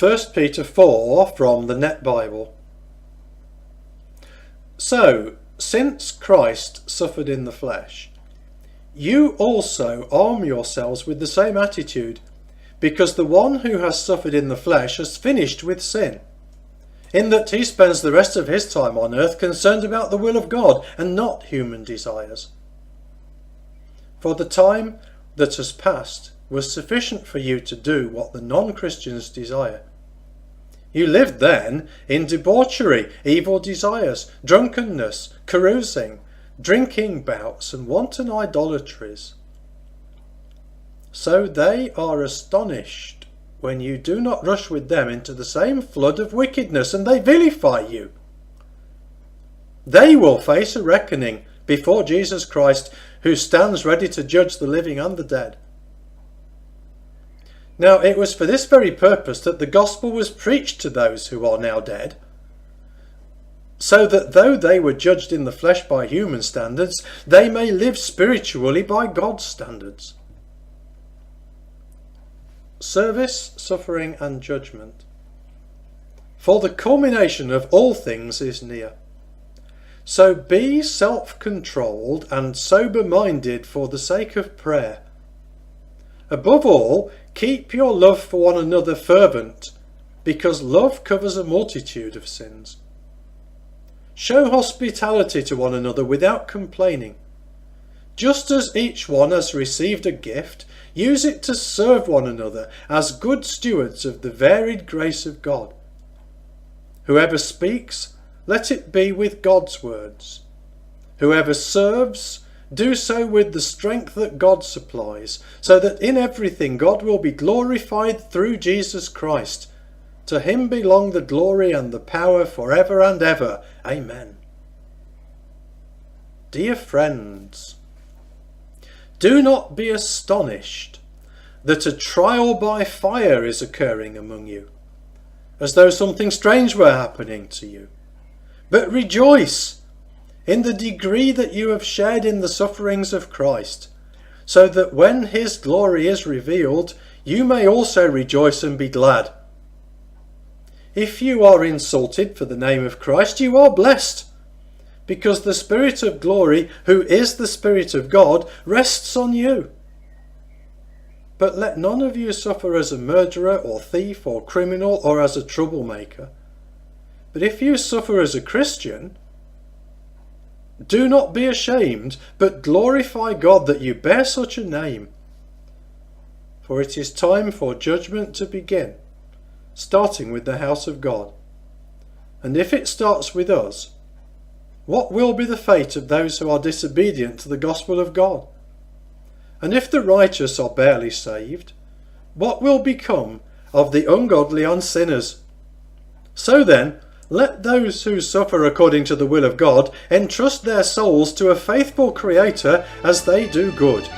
1Peter 4 from the Net Bible. So, since Christ suffered in the flesh, you also arm yourselves with the same attitude, because the one who has suffered in the flesh has finished with sin, in that he spends the rest of his time on earth concerned about the will of God and not human desires. For the time that has passed was sufficient for you to do what the non-Christians desire. You lived then in debauchery, evil desires, drunkenness, carousing, drinking bouts, and wanton idolatries. So they are astonished when you do not rush with them into the same flood of wickedness, and they vilify you. They will face a reckoning before Jesus Christ, who stands ready to judge the living and the dead. Now it was for this very purpose that the gospel was preached to those who are now dead, so that though they were judged in the flesh by human standards, they may live spiritually by God's standards. Service, suffering and judgment. For the culmination of all things is near. So be self-controlled and sober-minded for the sake of prayer. Above all, keep your love for one another fervent, because love covers a multitude of sins. Show hospitality to one another without complaining. Just as each one has received a gift, use it to serve one another as good stewards of the varied grace of God. Whoever speaks, let it be with God's words. Whoever serves, do so with the strength that God supplies, so that in everything God will be glorified through Jesus Christ. To him belong the glory and the power forever and ever. Amen. Dear friends, do not be astonished that a trial by fire is occurring among you, as though something strange were happening to you. But rejoice in the degree that you have shared in the sufferings of Christ, so that when his glory is revealed, you may also rejoice and be glad. If you are insulted for the name of Christ, you are blessed, because the Spirit of glory, who is the Spirit of God, rests on you. But let none of you suffer as a murderer or thief or criminal or as a troublemaker. But if you suffer as a Christian, do not be ashamed, but glorify God that you bear such a name. For it is time for judgment to begin, starting with the house of God. And if it starts with us, what will be the fate of those who are disobedient to the gospel of God? And if the righteous are barely saved, what will become of the ungodly and sinners? So then, let those who suffer according to the will of God entrust their souls to a faithful Creator as they do good.